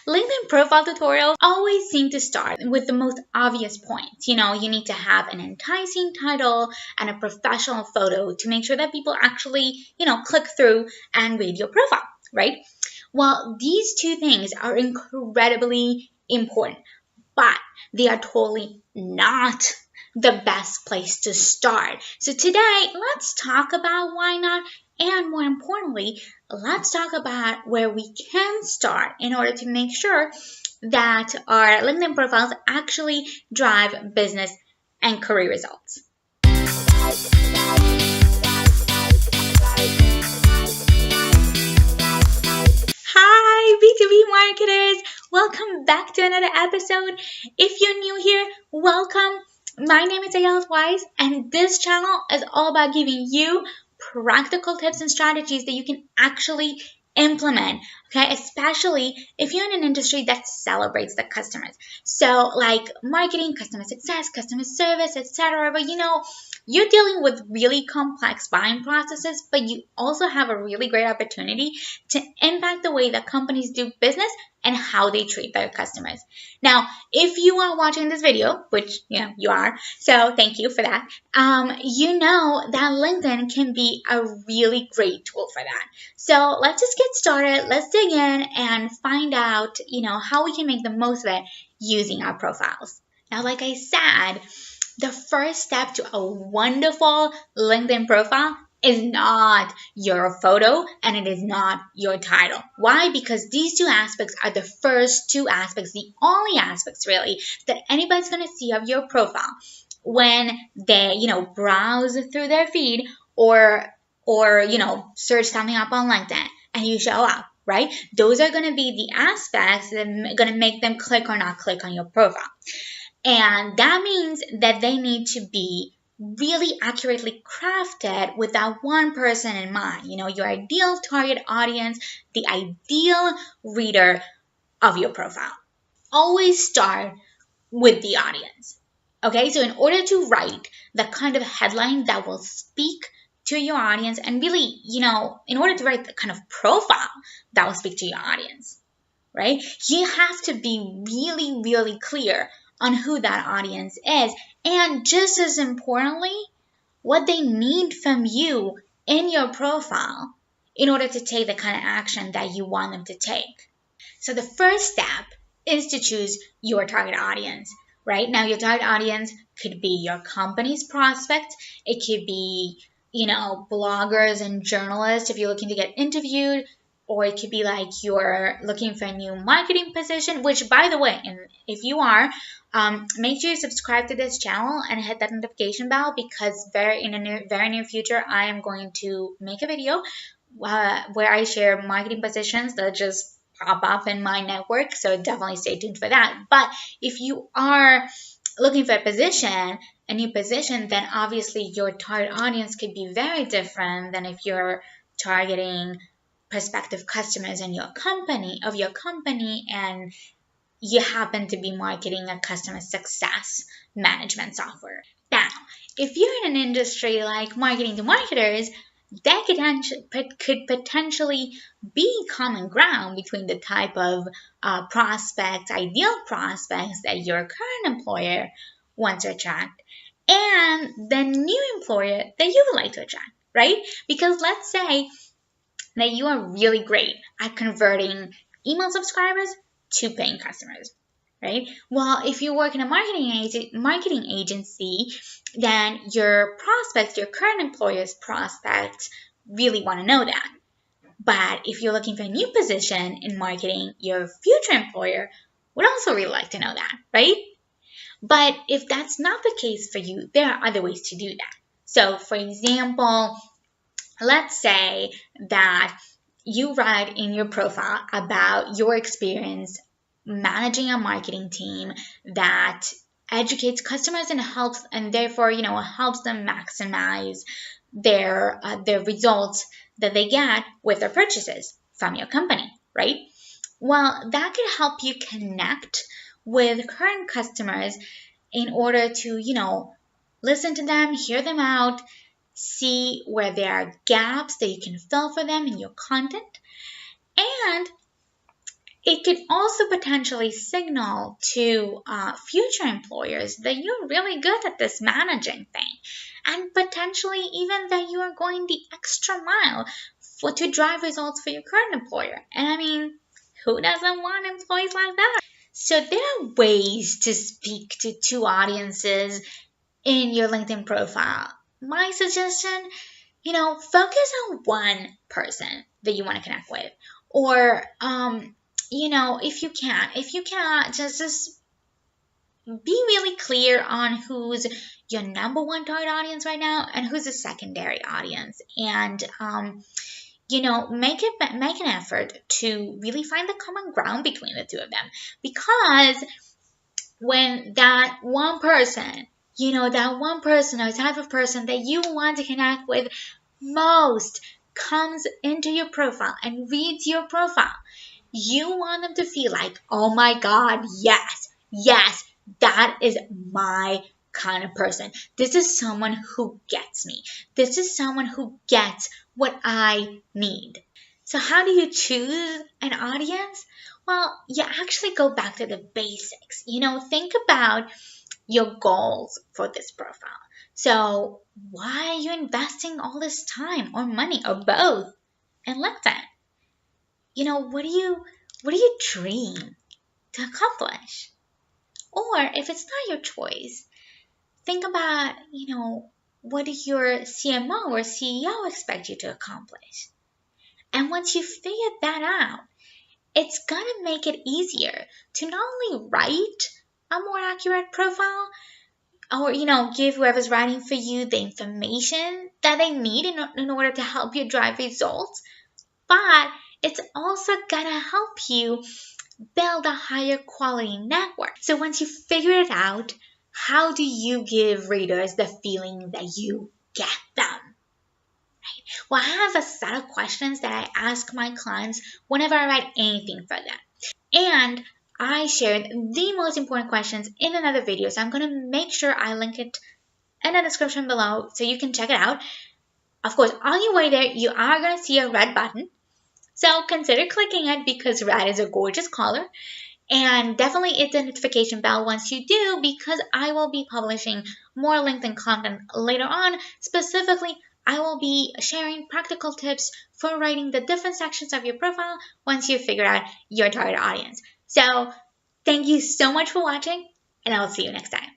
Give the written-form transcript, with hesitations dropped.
LinkedIn profile tutorials always seem to start with the most obvious points. You need to have an enticing title and a professional photo to make sure that people actually, click through and read your profile, right? Well, these two things are incredibly important, but they are totally not the best place to start. So today, let's talk about why not, and more importantly, let's talk about where we can start in order to make sure that our LinkedIn profiles actually drive business and career results. Hi, B2B marketers! Welcome back to another episode. If you're new here, welcome. My name is Ayelet Weisz, and this channel is all about giving you practical tips and strategies that you can actually implement, okay? Especially if you're in an industry that celebrates the customers. So like marketing, customer success, customer service, etc. But you're dealing with really complex buying processes, but you also have a really great opportunity to impact the way that companies do business and how they treat their customers. Now, if you are watching this video, which you are, so thank you for that, you know that LinkedIn can be a really great tool for that. So let's just get started. Let's dig in and find out, how we can make the most of it using our profiles. Now, like I said, the first step to a wonderful LinkedIn profile is not your photo and it is not your title. Why? Because these two aspects are the first two aspects, the only aspects really, that anybody's going to see of your profile when they, browse through their feed or search something up on LinkedIn and you show up, right? Those are going to be the aspects that are going to make them click or not click on your profile. And that means that they need to be really accurately crafted with that one person in mind. Your ideal target audience, the ideal reader of your profile. Always start with the audience. Okay, so in order to write the kind of headline that will speak to your audience and really, in order to write the kind of profile that will speak to your audience, right? You have to be really, really clear on who that audience is, and just as importantly, what they need from you in your profile in order to take the kind of action that you want them to take. So the first step is to choose your target audience, right? Now, your target audience could be your company's prospect. It could be, bloggers and journalists if you're looking to get interviewed, or it could be like you're looking for a new marketing position, which, by the way, and if you are, make sure you subscribe to this channel and hit that notification bell, because in the very near future, I am going to make a video where I share marketing positions that just pop up in my network. So definitely stay tuned for that. But if you are looking for a new position, then obviously your target audience could be very different than if you're targeting prospective customers in your company and you happen to be marketing a customer success management software. Now, if you're in an industry like marketing to marketers, that could potentially be common ground between the type of ideal prospects that your current employer wants to attract and the new employer that you would like to attract, right? Because let's say that you are really great at converting email subscribers to paying customers, right? Well, if you work in a marketing agency, then your current employer's prospects, really want to know that. But if you're looking for a new position in marketing, your future employer would also really like to know that, right? But if that's not the case for you, there are other ways to do that. So, for example, let's say that you write in your profile about your experience managing a marketing team that educates customers and therefore helps them maximize their results that they get with their purchases from your company, right? Well, that could help you connect with current customers in order to listen to them, hear them out, see where there are gaps that you can fill for them in your content. And It could also potentially signal to future employers that you're really good at this managing thing, and potentially even that you are going the extra mile to drive results for your current employer. And I mean, who doesn't want employees like that? So there are ways to speak to two audiences in your LinkedIn profile. My suggestion, focus on one person that you want to connect with. Or, if you cannot, just be really clear on who's your number one target audience right now and who's a secondary audience. And, make an effort to really find the common ground between the two of them. Because when that one person, or type of person that you want to connect with most comes into your profile and reads your profile, you want them to feel like, oh my God, yes, that is my kind of person. This is someone who gets me. This is someone who gets what I need. So how do you choose an audience? Well, you actually go back to the basics. Think about your goals for this profile. So why are you investing all this time or money or both in LinkedIn? What do you dream to accomplish? Or if it's not your choice, think about, what do your CMO or CEO expect you to accomplish? And once you figure that out, it's going to make it easier to not only write a more accurate profile or, give whoever's writing for you the information that they need in order to help you drive results, but it's also going to help you build a higher quality network. So once you figure it out, how do you give readers the feeling that you get them? Well, I have a set of questions that I ask my clients whenever I write anything for them. And I shared the most important questions in another video, so I'm going to make sure I link it in the description below so you can check it out. Of course, on your way there, you are going to see a red button. So consider clicking it because red is a gorgeous color. And definitely hit the notification bell once you do, because I will be publishing more LinkedIn content later on. Specifically, I will be sharing practical tips for writing the different sections of your profile once you figure out your target audience. So thank you so much for watching, and I will see you next time.